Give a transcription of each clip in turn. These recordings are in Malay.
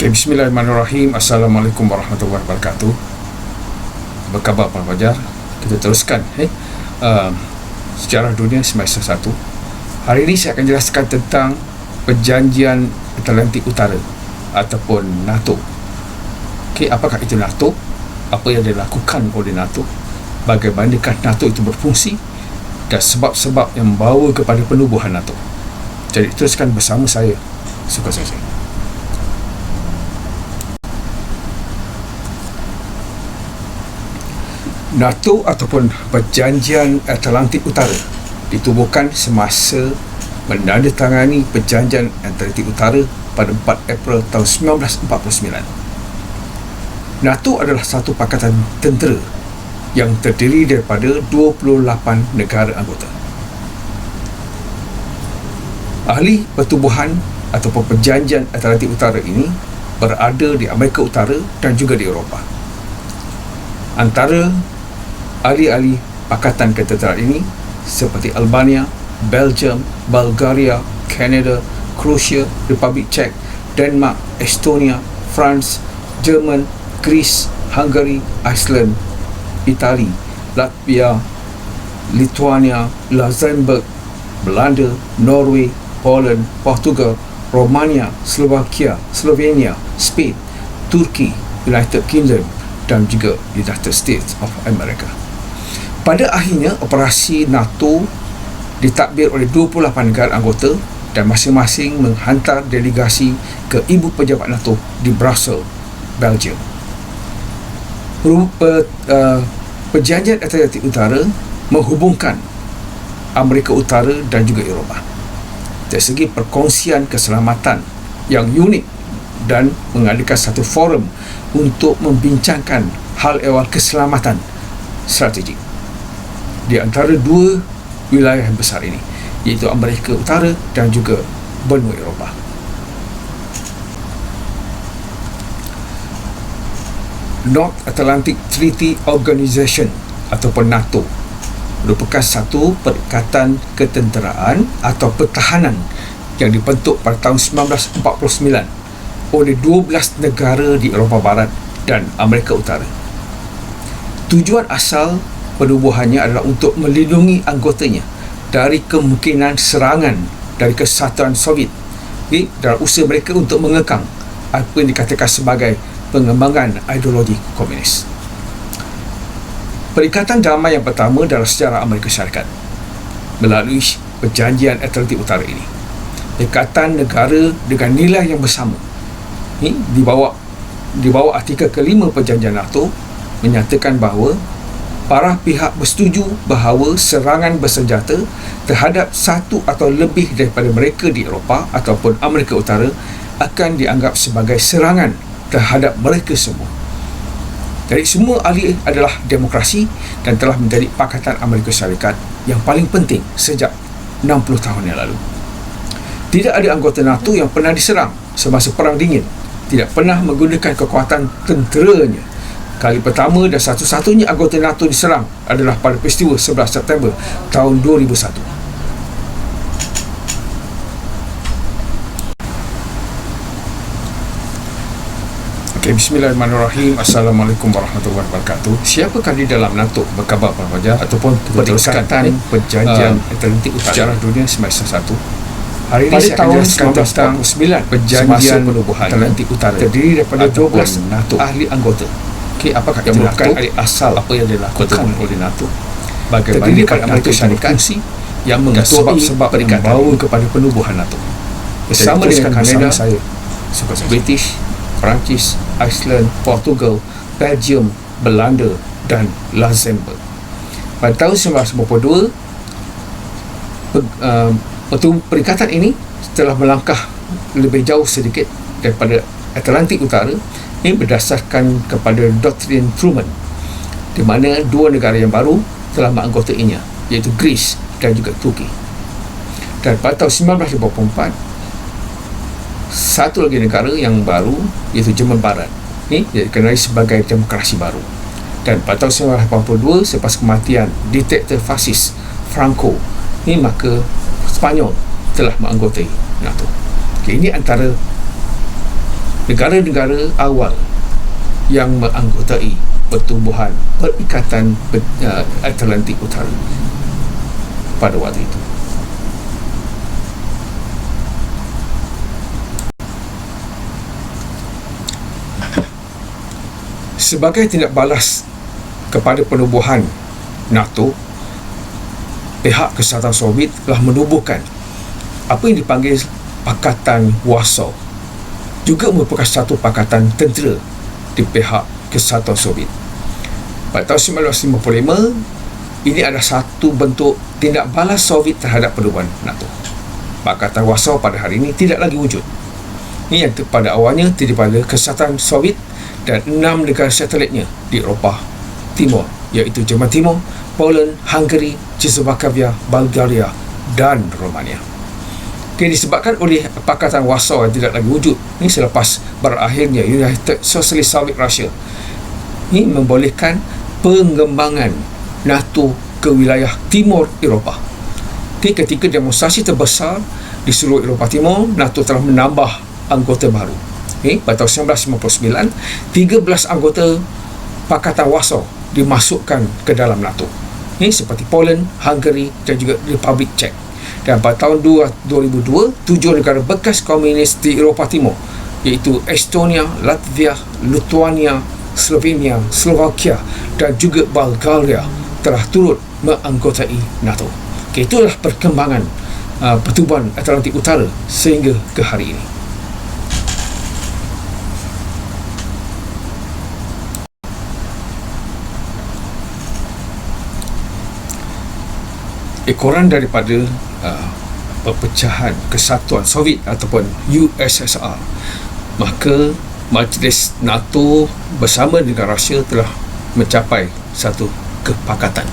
Okay, bismillahirrahmanirrahim. Assalamualaikum warahmatullahi wabarakatuh. Apa khabar Pak Fajar? Kita teruskan sejarah dunia semester 1. Hari ini saya akan jelaskan tentang Perjanjian Atlantik Utara ataupun NATO. Okay, apakah itu NATO? Apa yang dilakukan oleh NATO? Bagaimanakah NATO itu berfungsi? Dan sebab-sebab yang membawa kepada penubuhan NATO. Jadi teruskan bersama saya. Suka saya. NATO ataupun Perjanjian Atlantik Utara ditubuhkan semasa menandatangani Perjanjian Atlantik Utara pada 4 April tahun 1949. NATO adalah satu pakatan tentera yang terdiri daripada 28 negara anggota. Ahli pertubuhan ataupun Perjanjian Atlantik Utara ini berada di Amerika Utara dan juga di Eropah. Antara ahli-ahli pakatan ketenteraan ini seperti Albania, Belgium, Bulgaria, Canada, Croatia, Republik Czech, Denmark, Estonia, France, Jerman, Greece, Hungary, Iceland, Itali, Latvia, Lithuania, Luxembourg, Belanda, Norway, Poland, Portugal, Romania, Slovakia, Slovenia, Spain, Turki, United Kingdom dan juga United States of America. Pada akhirnya, operasi NATO ditadbir oleh 28 negara anggota dan masing-masing menghantar delegasi ke ibu pejabat NATO di Brussels, Belgium. Perjanjian Atlantik Utara menghubungkan Amerika Utara dan juga Eropah dari segi perkongsian keselamatan yang unik dan mengadakan satu forum untuk membincangkan hal ehwal keselamatan strategik di antara dua wilayah besar ini, iaitu Amerika Utara dan juga benua Eropah. North Atlantic Treaty Organization ataupun NATO merupakan satu perikatan ketenteraan atau pertahanan yang dibentuk pada tahun 1949 oleh 12 negara di Eropah Barat dan Amerika Utara. Tujuan asal penubuhannya adalah untuk melindungi anggotanya dari kemungkinan serangan dari kesatuan Soviet dalam usaha mereka untuk mengekang apa yang dikatakan sebagai pengembangan ideologi komunis. Perikatan damai yang pertama dalam sejarah Amerika Syarikat melalui Perjanjian Atlantik Utara ini. Ikatan negara dengan nilai yang bersama di bawah artikel kelima Perjanjian NATO menyatakan bahawa para pihak bersetuju bahawa serangan bersenjata terhadap satu atau lebih daripada mereka di Eropah ataupun Amerika Utara akan dianggap sebagai serangan terhadap mereka semua. Jadi semua ahli adalah demokrasi dan telah menjadi Pakatan Amerika Syarikat yang paling penting sejak 60 tahun yang lalu. Tidak ada anggota NATO yang pernah diserang semasa Perang Dingin, tidak pernah menggunakan kekuatan tenteranya. Kali pertama dan satu-satunya anggota NATO diserang adalah pada peristiwa 11 September tahun 2001. Okay, bismillahirrahmanirrahim. Assalamualaikum warahmatullahi wabarakatuh. Siapakah di dalam NATO? Berkhabar Pak Fajar ataupun perikatan Perjanjian Atlantik Utara sejarah dunia semester 1. Hari ini saya akan jelaskan tentang Perjanjian Atlantik Utara terdiri daripada 12 NATO ahli anggota. Okay, apakah yang merupakan asal apa yang dilakukan oleh NATO? Bagaimana NATO berfungsi yang mengetahui sebab perikatan membawa kepada penubuhan NATO? Bersama dengan Kanada, British, Perancis, Iceland, Portugal, Belgium, Belanda dan Luxembourg. Pada tahun 1952, perikatan ini telah melangkah lebih jauh sedikit daripada Atlantik Utara ini berdasarkan kepada doktrin Truman, di mana dua negara yang baru telah menganggotainya, iaitu Greece dan juga Turki. Dan pada tahun 1954, satu lagi negara yang baru, iaitu Jerman Barat, ini dikenali sebagai demokrasi baru. Dan pada tahun 1982, selepas kematian diktator fasis Franco, ini maka Spanyol telah menganggotai NATO. Okay, ini antara negara-negara awal yang menganggotai pertubuhan Perikatan Atlantik Utara pada waktu itu. Sebagai tindak balas kepada penubuhan NATO, pihak Kesatuan Soviet telah menubuhkan apa yang dipanggil Pakatan Warsaw, juga merupakan satu pakatan tentera di pihak Kesatuan Soviet. Pada tahun 1955, ini adalah satu bentuk tindak balas Soviet terhadap penubuhan NATO. Pakatan Warsaw pada hari ini tidak lagi wujud. Ini yang pada awalnya terdiri pada Kesatuan Soviet dan 6 negara satelitnya di Eropah Timur, iaitu Jerman Timur, Poland, Hungary, Czechoslovakia, Bulgaria dan Romania. Disebabkan oleh Pakatan Warsaw yang tidak lagi wujud, ini selepas berakhirnya United Socialist Soviet Russia, ini membolehkan pengembangan NATO ke wilayah timur Eropah. Ketika demonstrasi terbesar di seluruh Eropah Timur, NATO telah menambah anggota baru. Pada tahun 1959, 13 anggota Pakatan Warsaw dimasukkan ke dalam NATO, seperti Poland, Hungary dan juga Republik Czech. Dan pada tahun 2002, 7 negara bekas komunis di Eropah Timur, iaitu Estonia, Latvia, Lithuania, Slovenia, Slovakia dan juga Bulgaria telah turut menganggotai NATO. Itulah perkembangan pertubuhan Atlantik Utara sehingga ke hari ini. Ekoran daripada perpecahan Kesatuan Soviet ataupun USSR, maka Majlis NATO bersama dengan Rusia telah mencapai satu kesepakatan.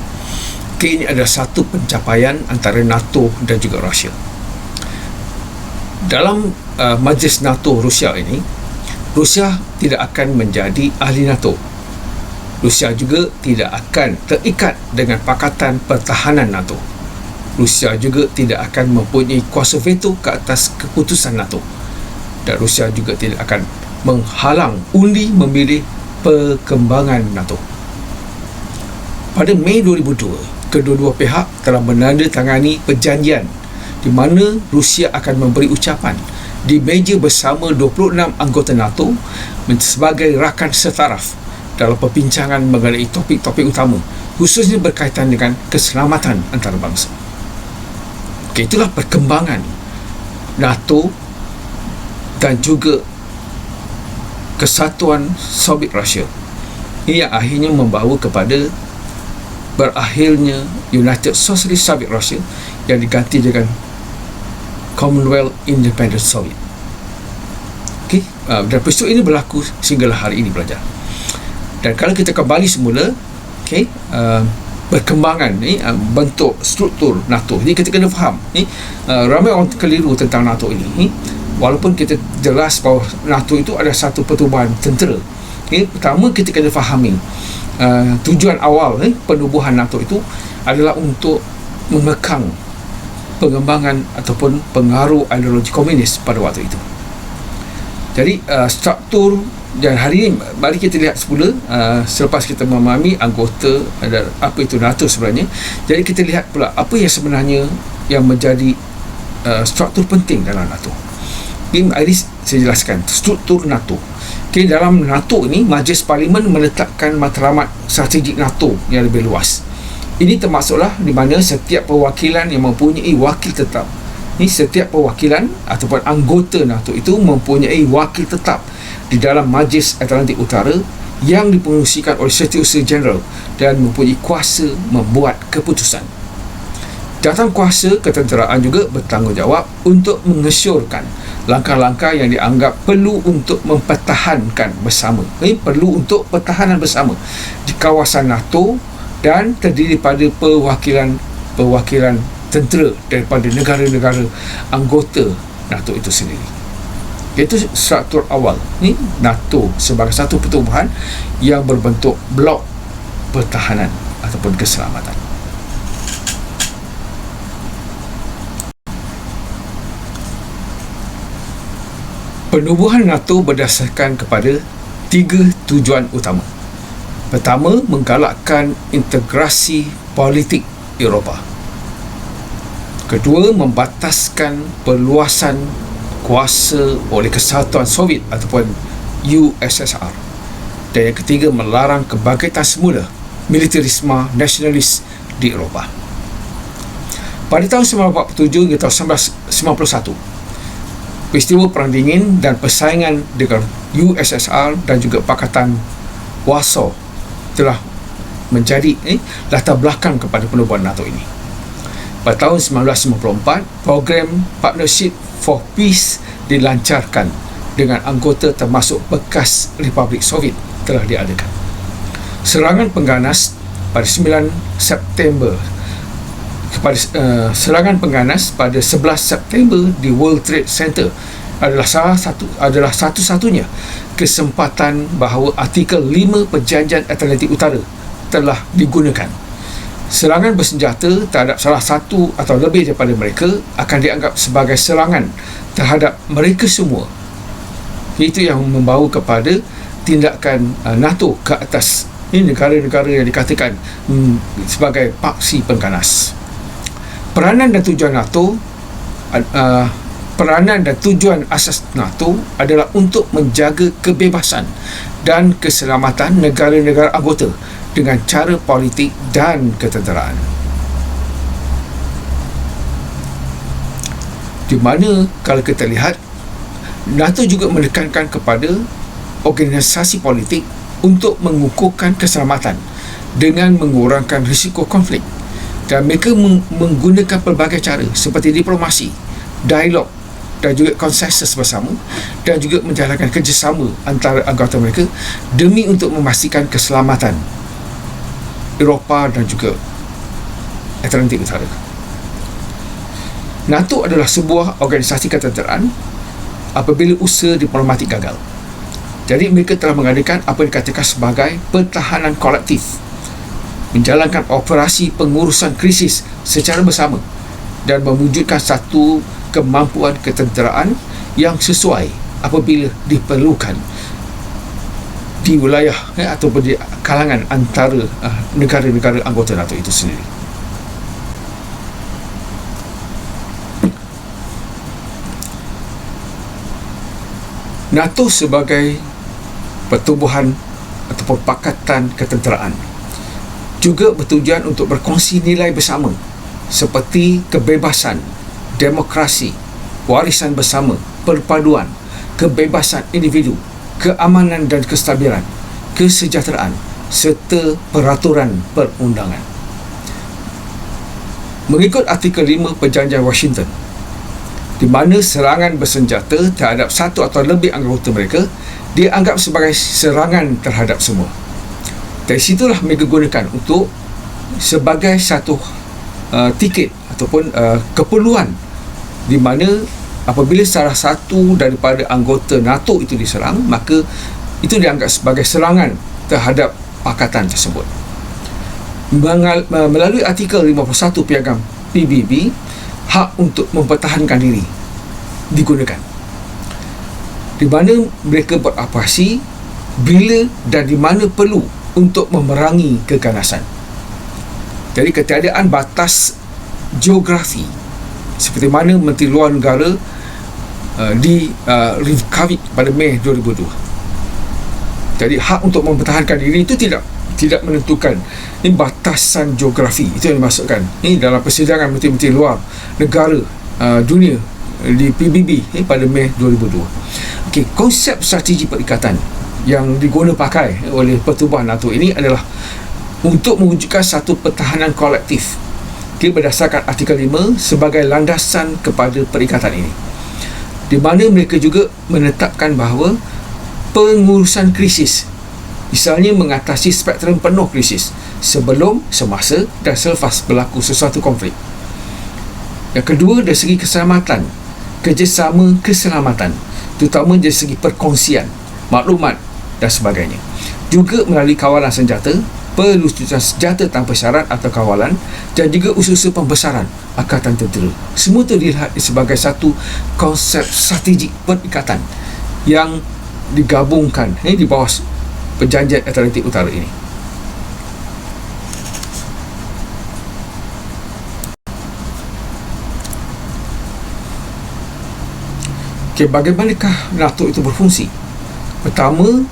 Ini adalah satu pencapaian antara NATO dan juga Rusia. Dalam Majlis NATO Rusia ini, Rusia tidak akan menjadi ahli NATO. Rusia juga tidak akan terikat dengan Pakatan Pertahanan NATO. Rusia juga tidak akan mempunyai kuasa veto ke atas keputusan NATO, dan Rusia juga tidak akan menghalang undi memilih perkembangan NATO. Pada Mei 2002, kedua-dua pihak telah menandatangani perjanjian di mana Rusia akan memberi ucapan di meja bersama 26 anggota NATO sebagai rakan setaraf dalam perbincangan mengenai topik-topik utama, khususnya berkaitan dengan keselamatan antarabangsa. Itulah perkembangan NATO dan juga Kesatuan Soviet Rusia. Ini yang akhirnya membawa kepada berakhirnya United Socialist Soviet Russia yang diganti dengan Commonwealth Independent Soviet. Dan peristiwa ini berlaku sehinggalah hari ini, pelajar. Dan kalau kita kembali semula, perkembangan bentuk struktur NATO ini kita kena faham. Ramai orang keliru tentang NATO ini. Walaupun kita jelas bahawa NATO itu adalah satu pertubuhan tentera, pertama kita kena fahami tujuan awal penubuhan NATO itu adalah untuk mengekang pengembangan ataupun pengaruh ideologi komunis pada waktu itu. Jadi struktur. Dan hari ini mari kita lihat semula, selepas kita memahami anggota dan apa itu NATO sebenarnya, jadi kita lihat pula apa yang sebenarnya yang menjadi struktur penting dalam NATO. Ini saya jelaskan struktur NATO. Dalam NATO ini, Majlis Parlimen meletakkan matlamat strategik NATO yang lebih luas. Ini termasuklah di mana setiap perwakilan yang mempunyai wakil tetap. Setiap perwakilan ataupun anggota NATO itu mempunyai wakil tetap di dalam Majlis Atlantik Utara yang dipengerusikan oleh Setiausaha Jeneral dan mempunyai kuasa membuat keputusan. Jawatan kuasa ketenteraan juga bertanggungjawab untuk mengesyorkan langkah-langkah yang dianggap perlu untuk mempertahankan bersama. Perlu untuk pertahanan bersama di kawasan NATO dan terdiri pada perwakilan tentera daripada negara-negara anggota NATO itu sendiri. Itu struktur awal NATO sebagai satu pertubuhan yang berbentuk blok pertahanan ataupun keselamatan. Penubuhan NATO berdasarkan kepada 3 tujuan utama. Pertama, menggalakkan integrasi politik Eropah. Kedua, membataskan perluasan kuasa oleh Kesatuan Soviet ataupun USSR. Dan yang ketiga, melarang kebangkitan semula militerisme nasionalis di Eropah. Pada tahun 1947 hingga tahun 1991, peristiwa Perang Dingin dan persaingan dengan USSR dan juga Pakatan Warsaw telah menjadi latar belakang kepada penubuhan NATO ini. Pada tahun 1954, program Partnership for Peace dilancarkan dengan anggota termasuk bekas Republik Soviet telah diadakan. Serangan pengganas pada 9 September serangan pengganas pada 11 September di World Trade Center adalah satu-satunya kesempatan bahawa artikel 5 Perjanjian Atlantik Utara telah digunakan. Serangan bersenjata terhadap salah satu atau lebih daripada mereka akan dianggap sebagai serangan terhadap mereka semua. Itu yang membawa kepada tindakan NATO ke atas negara-negara yang dikatakan sebagai paksi pengganas. Peranan dan tujuan asas NATO adalah untuk menjaga kebebasan dan keselamatan negara-negara anggota dengan cara politik dan ketenteraan. Di mana kalau kita lihat, NATO juga menekankan kepada organisasi politik untuk mengukuhkan keselamatan dengan mengurangkan risiko konflik, dan mereka menggunakan pelbagai cara seperti diplomasi, dialog dan juga konsensus bersama, dan juga menjalankan kerjasama antara anggota mereka demi untuk memastikan keselamatan Eropah dan juga Atlantik Utara. NATO adalah sebuah organisasi ketenteraan apabila usaha diplomatik gagal. Jadi mereka telah mengadakan apa yang dikatakan sebagai pertahanan kolektif, menjalankan operasi pengurusan krisis secara bersama dan mewujudkan satu kemampuan ketenteraan yang sesuai apabila diperlukan di wilayah ataupun di kalangan antara negara-negara anggota NATO itu sendiri. NATO sebagai pertubuhan ataupun pakatan ketenteraan juga bertujuan untuk berkongsi nilai bersama seperti kebebasan, demokrasi, warisan bersama, perpaduan, kebebasan individu, keamanan dan kestabilan, kesejahteraan serta peraturan perundangan. Mengikut artikel 5 Perjanjian Washington, di mana serangan bersenjata terhadap satu atau lebih anggota mereka dianggap sebagai serangan terhadap semua. Dari situlah mereka gunakan untuk sebagai satu tiket ataupun keperluan, di mana apabila salah satu daripada anggota NATO itu diserang, maka itu dianggap sebagai serangan terhadap pakatan tersebut. Melalui artikel 51 Piagam PBB, hak untuk mempertahankan diri digunakan, di mana mereka beroperasi bila dan di mana perlu untuk memerangi keganasan. Jadi ketiadaan batas geografi seperti mana Menteri Luar Negara di Reykjavik pada Mei 2002. Jadi hak untuk mempertahankan diri itu tidak menentukan batasan geografi. Itu yang dimaksudkan ini dalam persidangan Menteri-Menteri Luar Negara dunia di PBB pada Mei 2002. Okey, konsep strategi perikatan yang digunakan pakai oleh pertubuhan NATO ini adalah untuk mewujudkan satu pertahanan kolektif berdasarkan artikel 5 sebagai landasan kepada perikatan ini, di mana mereka juga menetapkan bahawa pengurusan krisis, misalnya mengatasi spektrum penuh krisis sebelum, semasa dan selepas berlaku sesuatu konflik. Yang kedua, dari segi keselamatan, kerjasama keselamatan, terutama dari segi perkongsian maklumat dan sebagainya. Juga melalui kawalan senjata, pelucutan senjata tanpa syarat atau kawalan, dan juga usaha pembesaran angkatan tentera. Semua itu dilihat sebagai satu konsep strategik perikatan yang digabungkan di bawah Perjanjian Atlantik Utara ini. Bagaimanakah NATO itu berfungsi? Pertama,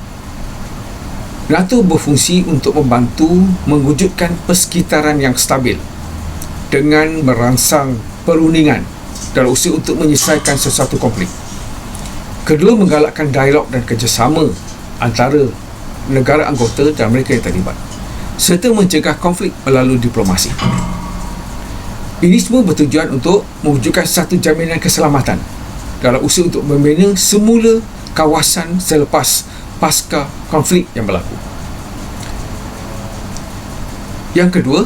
NATO berfungsi untuk membantu mewujudkan persekitaran yang stabil dengan merangsang perundingan dalam usaha untuk menyelesaikan sesuatu konflik. Kedua, menggalakkan dialog dan kerjasama antara negara anggota dan mereka yang terlibat, serta mencegah konflik melalui diplomasi. Ini semua bertujuan untuk mewujudkan satu jaminan keselamatan dalam usaha untuk membina semula kawasan selepas pasca konflik yang berlaku. Yang kedua,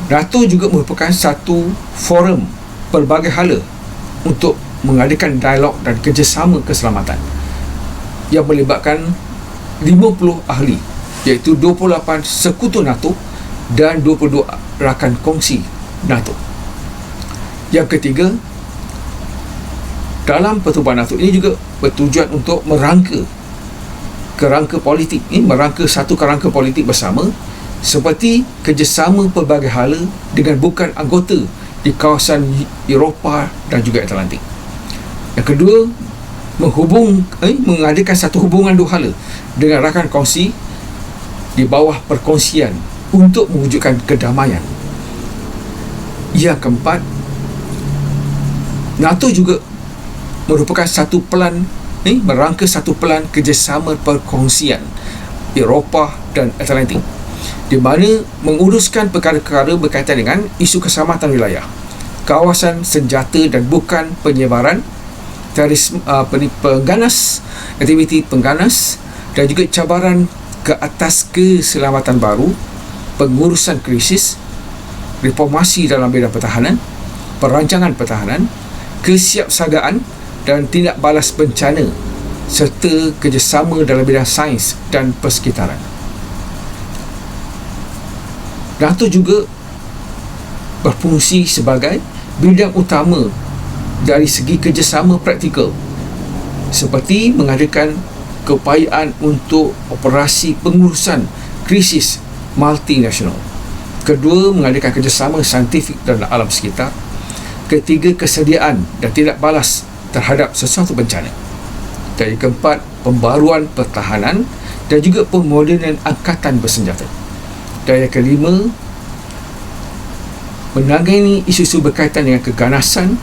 NATO juga merupakan satu forum pelbagai hala untuk mengadakan dialog dan kerjasama keselamatan yang melibatkan 50 ahli, iaitu 28 sekutu NATO dan 22 rakan kongsi NATO. Yang ketiga, dalam pertubuhan NATO ini juga bertujuan untuk merangka kerangka politik, merangka satu kerangka politik bersama seperti kerjasama pelbagai hala dengan bukan anggota di kawasan Eropah dan juga Atlantik. Yang kedua, mengadakan satu hubungan dua hala dengan rakan kongsi di bawah perkongsian untuk mewujudkan kedamaian. Yang keempat, NATO juga merupakan satu pelan merangka satu pelan kerjasama perkongsian Eropah dan Atlantik, di mana menguruskan perkara-perkara berkaitan dengan isu keselamatan wilayah, kawasan senjata dan bukan penyebaran terorisme, pengganas, aktiviti pengganas, dan juga cabaran ke atas keselamatan baru, pengurusan krisis, reformasi dalam bidang pertahanan, perancangan pertahanan, kesiapsiagaan dan tindak balas bencana, serta kerjasama dalam bidang sains dan persekitaran. NATO juga berfungsi sebagai bidang utama dari segi kerjasama praktikal, seperti mengadakan keupayaan untuk operasi pengurusan krisis multinasional. Kedua, mengadakan kerjasama saintifik dalam alam sekitar. Ketiga, kesediaan dan tindak balas terhadap sesuatu bencana. Dan yang keempat, pembaruan pertahanan dan juga pemodenan angkatan bersenjata. Dan yang kelima, menangani isu-isu berkaitan dengan keganasan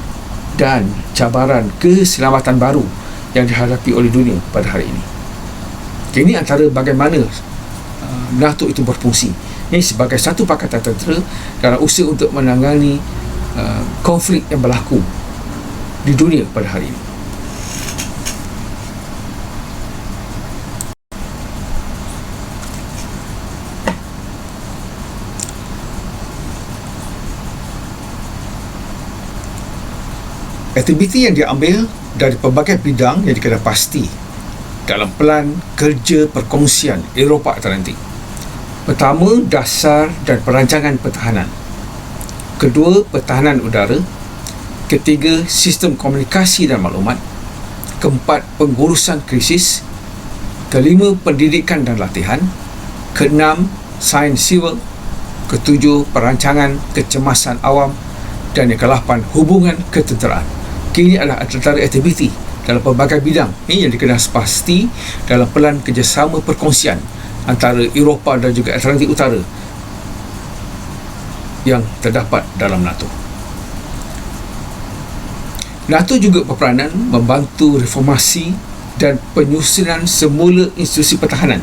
dan cabaran keselamatan baru yang dihadapi oleh dunia pada hari ini. Ini antara bagaimana NATO itu berfungsi. Ini sebagai satu pakatan tentera dalam usaha untuk menangani konflik yang berlaku di dunia pada hari ini. Aktiviti yang diambil dari pelbagai bidang yang dikira pasti dalam pelan kerja perkongsian Eropah Atlantik. Pertama, dasar dan perancangan pertahanan. Kedua, pertahanan udara. Ketiga, sistem komunikasi dan maklumat. Keempat, pengurusan krisis. Kelima, pendidikan dan latihan. Keenam, sains sivil. Ketujuh, perancangan kecemasan awam. Dan yang ke-8, hubungan ketenteraan. Kini adalah antara aktiviti dalam pelbagai bidang yang dikenal pasti dalam pelan kerjasama perkongsian antara Eropah dan juga Atlantik Utara yang terdapat dalam NATO. NATO juga berperanan membantu reformasi dan penyusunan semula institusi pertahanan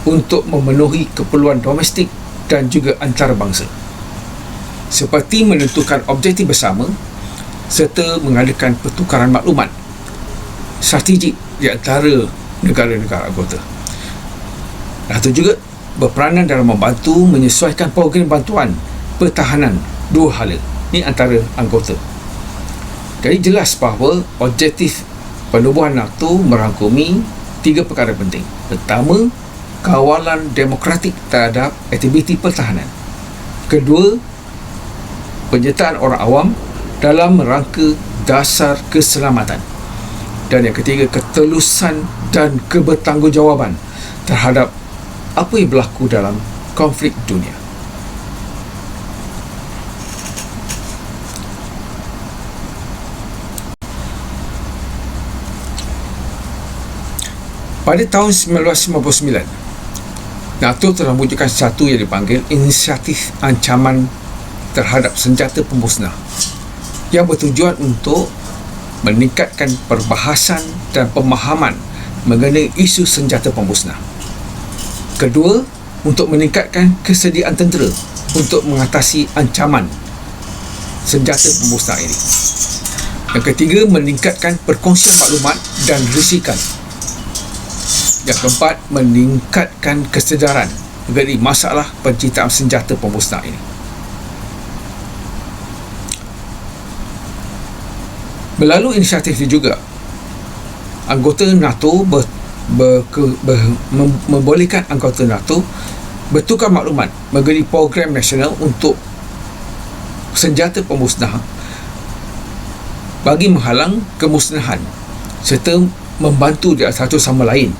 untuk memenuhi keperluan domestik dan juga antarabangsa, seperti menentukan objektif bersama serta mengadakan pertukaran maklumat strategik di antara negara-negara anggota. NATO juga berperanan dalam membantu menyesuaikan program bantuan pertahanan dua hala ini antara anggota. Jadi jelas bahawa objektif penubuhan NATO merangkumi 3 perkara penting. Pertama, kawalan demokratik terhadap aktiviti pertahanan. Kedua, penyertaan orang awam dalam rangka dasar keselamatan. Dan yang ketiga, ketelusan dan kebertanggungjawaban terhadap apa yang berlaku dalam konflik dunia. Pada tahun 1959, NATO telah mewujudkan satu yang dipanggil Inisiatif Ancaman Terhadap Senjata Pemusnah, yang bertujuan untuk meningkatkan perbahasan dan pemahaman mengenai isu senjata pemusnah. Kedua, untuk meningkatkan kesediaan tentera untuk mengatasi ancaman senjata pemusnah ini. Yang ketiga, meningkatkan perkongsian maklumat dan risikan. Yang keempat, meningkatkan kesedaran mengenai masalah penciptaan senjata pemusnah ini. Melalui inisiatif ini juga, anggota NATO membolehkan anggota NATO bertukar maklumat mengenai program nasional untuk senjata pemusnah bagi menghalang kemusnahan serta membantu di satu sama lain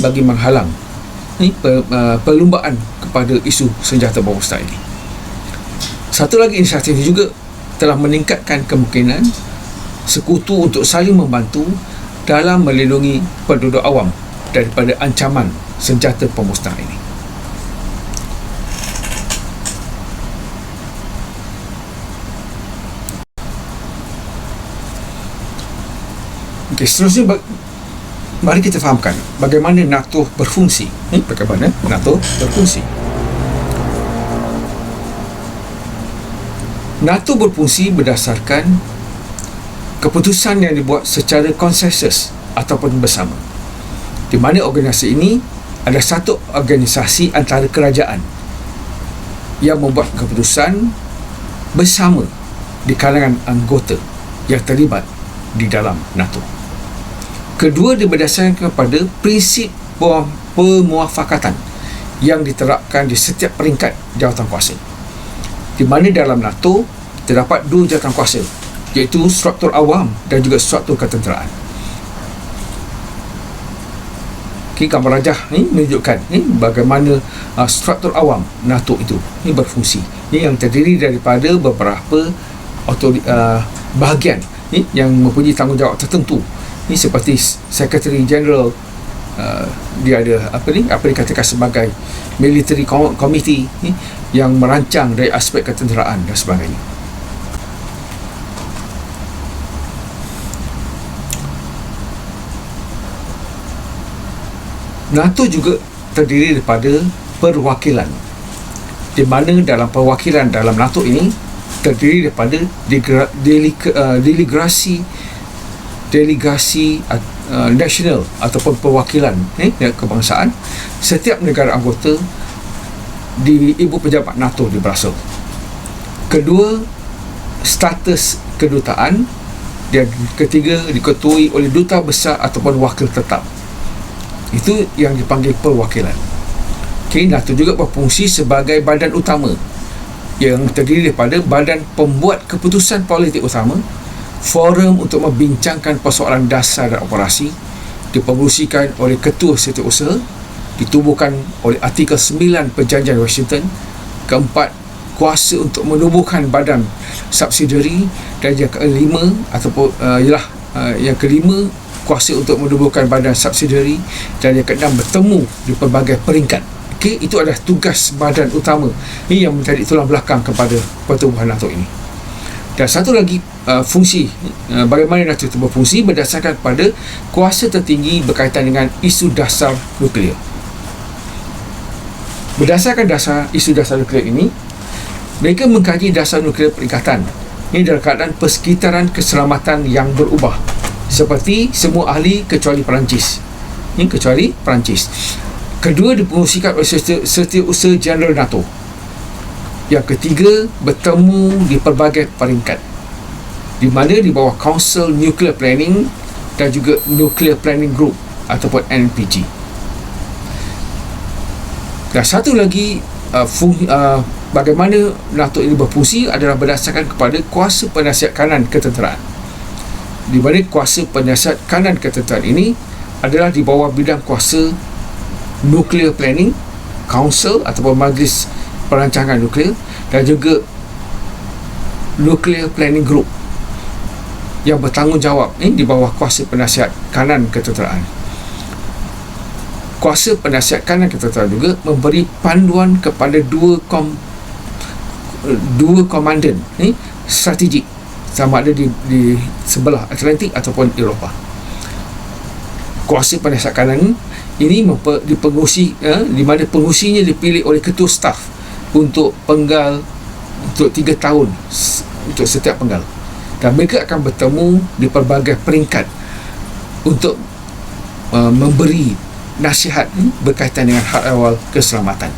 bagi menghalang perlumbaan kepada isu senjata pemusnah ini. Satu lagi inisiatif ini juga telah meningkatkan kemungkinan sekutu untuk saling membantu dalam melindungi penduduk awam daripada ancaman senjata pemusnah ini. Okey, seterusnya mari kita fahamkan bagaimana NATO berfungsi. Bagaimana NATO berfungsi. NATO berfungsi berdasarkan keputusan yang dibuat secara konsensus ataupun bersama, di mana organisasi ini adalah satu organisasi antara kerajaan yang membuat keputusan bersama di kalangan anggota yang terlibat di dalam NATO. Kedua, dia berdasarkan kepada prinsip pemuafakatan yang diterapkan di setiap peringkat jawatan kuasa, di mana dalam NATO terdapat dua jawatan kuasa, iaitu struktur awam dan juga struktur ketenteraan. Gambar rajah ni menunjukkan bagaimana struktur awam NATO itu berfungsi. Ini yang terdiri daripada beberapa bahagian yang mempunyai tanggungjawab tertentu. Ini seperti Secretary General, dia ada apa dikatakan sebagai Military Committee yang merancang dari aspek ketenteraan dan sebagainya. NATO juga terdiri daripada perwakilan, di mana dalam perwakilan dalam NATO ini terdiri daripada delegasi nasional ataupun perwakilan kebangsaan setiap negara anggota di ibu pejabat NATO di Brussels. Kedua, status kedutaan, dan ketiga, diketuai oleh duta besar ataupun wakil tetap. Itu yang dipanggil perwakilan. NATO juga berfungsi sebagai badan utama yang terdiri daripada badan pembuat keputusan politik utama, forum untuk membincangkan persoalan dasar dan operasi, dipengerusikan oleh ketua setiausaha, ditubuhkan oleh artikel 9 Perjanjian Washington. Keempat, kuasa untuk menubuhkan badan subsidiary, dan yang kelima ataupun yang kelima, kuasa untuk menubuhkan badan subsidiary, dan yang keenam, bertemu di pelbagai peringkat. Itu adalah tugas badan utama ini yang menjadi tulang belakang kepada pertubuhan NATO ini. Dan satu lagi fungsi bagaimana NATO itu berfungsi berdasarkan pada kuasa tertinggi berkaitan dengan isu dasar nuklear. Berdasarkan isu dasar nuklear ini, mereka mengkaji dasar nuklear perikatan ini dalam keadaan persekitaran keselamatan yang berubah, seperti semua ahli kecuali Perancis. Kedua, dipengerusikan oleh Setiausaha Jeneral NATO. Yang ketiga, bertemu di pelbagai peringkat, di mana di bawah Council Nuclear Planning dan juga Nuclear Planning Group ataupun NPG. Dan satu lagi bagaimana NATO ini berfungsi adalah berdasarkan kepada kuasa penasihat kanan ketenteraan. di mana kuasa penyiasat kanan ketenteraan ini adalah di bawah bidang kuasa Nuclear Planning Council ataupun Majlis Perancangan Nuklear, dan juga Nuclear Planning Group yang bertanggungjawab di bawah kuasa penasihat kanan ketenteraan. Kuasa penasihat kanan ketenteraan juga memberi panduan kepada dua komandan strategik, sama ada di sebelah Atlantik ataupun Eropah. Kuasa penasihat kanan ini dipengurusi, di mana pengurusinya dipilih oleh ketua staf untuk penggal untuk 3 tahun untuk setiap penggal, dan mereka akan bertemu di pelbagai peringkat untuk memberi nasihat berkaitan dengan hal awal keselamatan.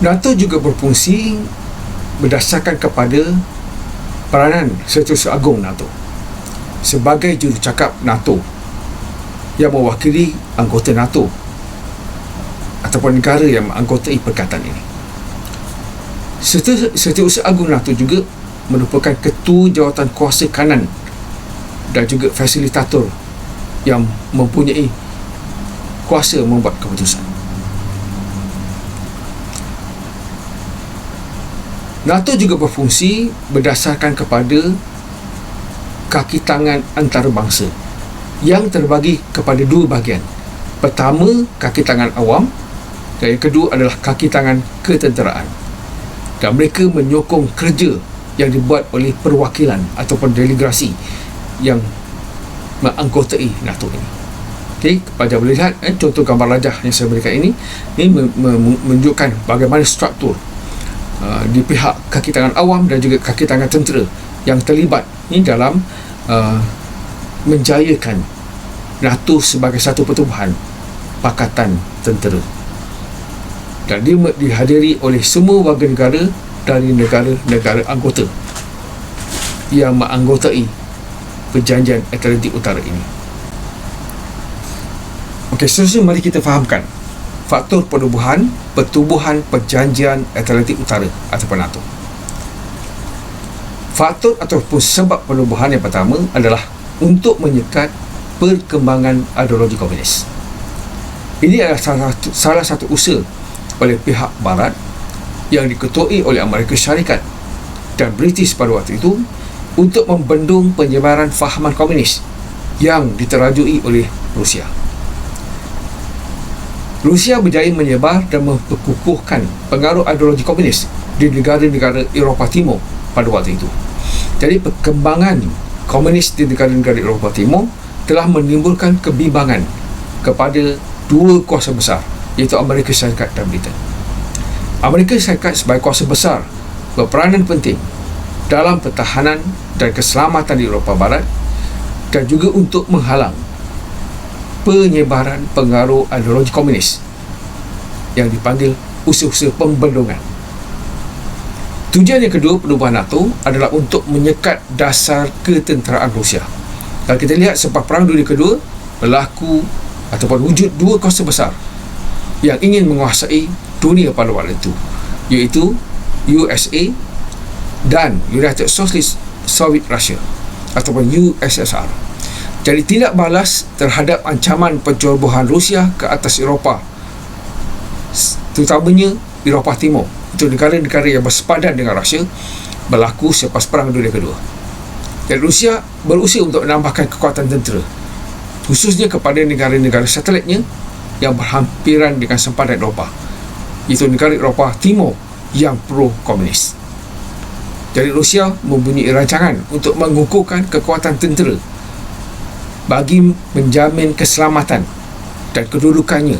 NATO juga berfungsi berdasarkan kepada peranan Setiausaha Agung NATO sebagai jurucakap NATO yang mewakili anggota NATO ataupun negara yang menganggotai perkataan ini. Setiausaha Agung NATO juga merupakan ketua jawatan kuasa kanan dan juga fasilitator yang mempunyai kuasa membuat keputusan. NATO juga berfungsi berdasarkan kepada kaki tangan antarabangsa yang terbagi kepada dua bahagian. Pertama, kaki tangan awam, dan yang kedua adalah kaki tangan ketenteraan. Dan mereka menyokong kerja yang dibuat oleh perwakilan ataupun delegasi yang menganggotai NATO ini. Okey, pada boleh lihat contoh gambar rajah yang saya berikan ini menunjukkan bagaimana struktur di pihak kaki tangan awam dan juga kaki tangan tentera yang terlibat dalam menjayakan NATO sebagai satu pertubuhan pakatan tentera, dan dia dihadiri oleh semua warga negara dari negara-negara anggota yang menganggotai Perjanjian Atlantik Utara ini. Okey, seterusnya mari kita fahamkan faktor pertubuhan Perjanjian Atlantik Utara ataupun NATO. Faktor ataupun sebab penubuhan yang pertama adalah untuk menyekat perkembangan ideologi komunis. Ini adalah salah satu usaha oleh pihak Barat yang diketuai oleh Amerika Syarikat dan British pada waktu itu untuk membendung penyebaran fahaman komunis yang diterajui oleh Rusia. Rusia berjaya menyebar dan memperkukuhkan pengaruh ideologi komunis di negara-negara Eropah Timur pada waktu itu. Jadi perkembangan komunis di negara-negara Eropah Timur telah menimbulkan kebimbangan kepada dua kuasa besar, iaitu Amerika Syarikat dan Britain. Amerika Syarikat sebagai kuasa besar berperanan penting dalam pertahanan dan keselamatan di Eropah Barat dan juga untuk menghalang penyebaran pengaruh ideologi komunis yang dipanggil usaha-usaha pembendungan. Tujuan yang kedua penubuhan NATO adalah untuk menyekat dasar ketenteraan Rusia. Kalau kita lihat selepas Perang Dunia Kedua berlaku ataupun wujud dua kuasa besar yang ingin menguasai dunia pada waktu itu, iaitu USA dan United Socialist Soviet Russia ataupun USSR. Jadi tindak balas terhadap ancaman pencerobohan Rusia ke atas Eropah, terutamanya Eropah Timur, itu negara-negara yang bersepadan dengan Rusia, berlaku selepas Perang Dunia Kedua. Dan Rusia berusaha untuk menambahkan kekuatan tentera, khususnya kepada negara-negara satelitnya yang berhampiran dengan sempadan Eropah, iaitu negara Eropah Timur yang pro-komunis. Jadi Rusia mempunyai rancangan untuk mengukuhkan kekuatan tentera bagi menjamin keselamatan dan kedudukannya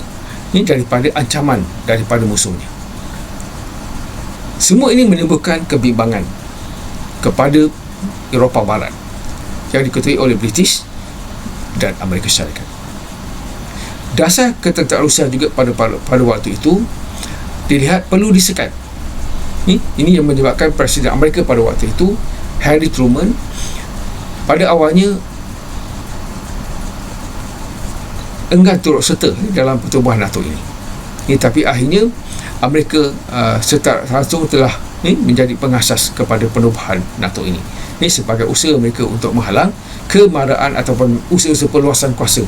daripada ancaman daripada musuhnya. Semua ini menimbulkan kebimbangan kepada Eropah Barat yang diketuai oleh British dan Amerika Syarikat. Dasar ketenteraan Rusia juga pada waktu itu dilihat perlu disekat. Ini yang menyebabkan Presiden Amerika pada waktu itu, Harry Truman, pada awalnya enggan turut serta dalam pertubuhan NATO ini. Tapi akhirnya Amerika secara langsung telah menjadi pengasas kepada penubuhan NATO ini. Sebagai usaha mereka untuk menghalang kemarahan ataupun usaha perluasan kuasa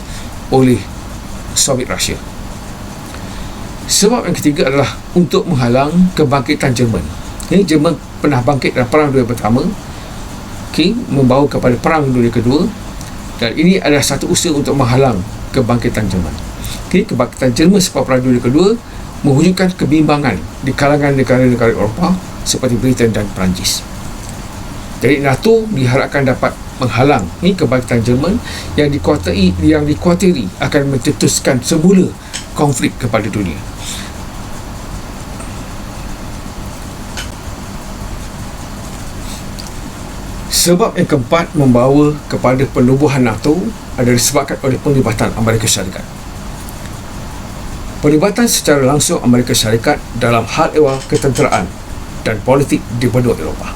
oleh Soviet Rusia. Sebab yang ketiga adalah untuk menghalang kebangkitan Jerman. Jerman pernah bangkit dalam Perang Dunia Pertama, membawa kepada Perang Dunia Kedua, dan ini adalah satu usaha untuk menghalang kebangkitan Jerman. Kebangkitan Jerman selepas Perang Dunia Kedua mewujudkan kebimbangan di kalangan negara-negara Eropah seperti Britain dan Perancis. Jadi NATO diharapkan dapat menghalang kebangkitan Jerman yang dikuatiri akan mencetuskan semula konflik kepada dunia. Sebab yang keempat membawa kepada penubuhan NATO adalah disebabkan oleh penglibatan Amerika Syarikat. Pelibatan secara langsung Amerika Syarikat dalam hal ehwal ketenteraan dan politik di benua Eropah.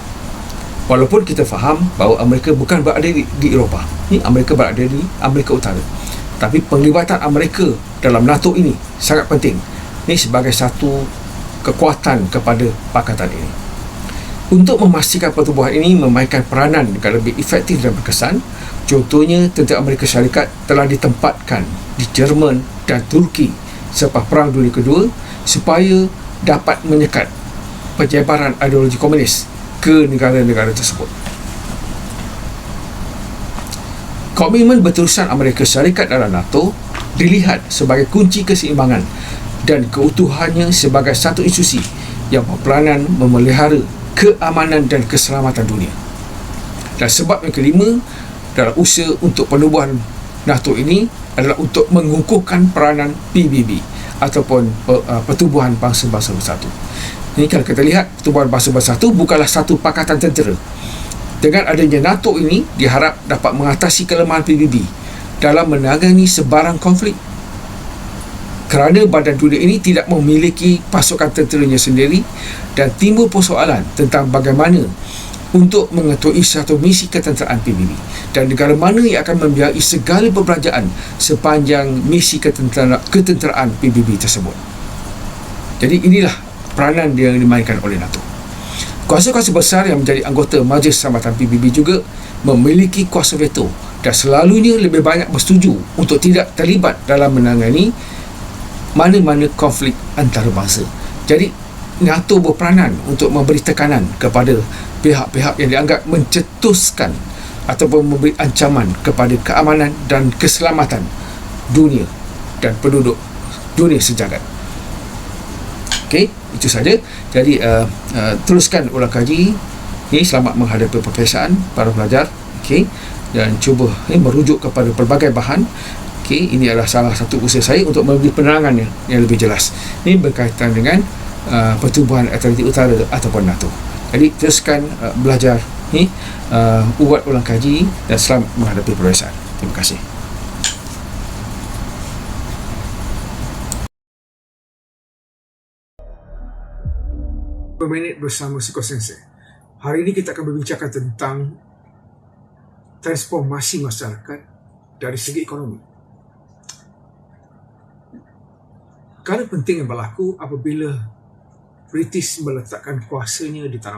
Walaupun kita faham bahawa Amerika bukan berada di Eropah, Amerika berada di Amerika Utara, tapi penglibatan Amerika dalam NATO ini sangat penting. Ini sebagai satu kekuatan kepada pakatan ini. Untuk memastikan pertubuhan ini memainkan peranan yang lebih efektif dan berkesan, contohnya tentera Amerika Syarikat telah ditempatkan di Jerman dan Turki selepas Perang Dunia Kedua supaya dapat menyekat penyebaran ideologi komunis ke negara-negara tersebut. Komitmen berterusan Amerika Syarikat dalam NATO dilihat sebagai kunci keseimbangan dan keutuhannya sebagai satu institusi yang berperanan memelihara keamanan dan keselamatan dunia. Dan sebab yang kelima dalam usaha untuk penubuhan NATO ini adalah untuk mengukuhkan peranan PBB ataupun Pertubuhan Bangsa-Bangsa Bersatu. Ini kalau kita lihat, Pertubuhan Bangsa-Bangsa Bersatu bukanlah satu pakatan tentera. Dengan adanya NATO ini diharap dapat mengatasi kelemahan PBB dalam menangani sebarang konflik. Kerana badan dunia ini tidak memiliki pasukan tenteranya sendiri dan timbul persoalan tentang bagaimana untuk mengetuai satu misi ketenteraan PBB dan negara mana yang akan membiayai segala perbelanjaan sepanjang misi ketenteraan PBB tersebut. Jadi inilah peranan yang dimainkan oleh NATO. Kuasa-kuasa besar yang menjadi anggota Majlis Keselamatan PBB juga memiliki kuasa veto dan selalunya lebih banyak bersetuju untuk tidak terlibat dalam menangani mana-mana konflik antarabangsa. Jadi NATO berperanan untuk memberi tekanan kepada pihak-pihak yang dianggap mencetuskan ataupun memberi ancaman kepada keamanan dan keselamatan dunia dan penduduk dunia sejagat. Okey, itu saja. Jadi teruskan ulang kaji ni, selamat menghadapi peperiksaan para pelajar. Okey, dan cuba merujuk kepada pelbagai bahan. Okey, ini adalah salah satu usaha saya untuk memberi penerangan yang lebih jelas. Ini berkaitan dengan Pertubuhan Atlantik Utara ataupun NATO. Jadi teruskan belajar ni, buat ulang kaji dan selamat menghadapi peperiksaan. Terima kasih. Berminit bersama Siko Sensei. Hari ini kita akan berbincangkan tentang transformasi masyarakat dari segi ekonomi. Perkara penting yang berlaku apabila British meletakkan kuasanya di tanah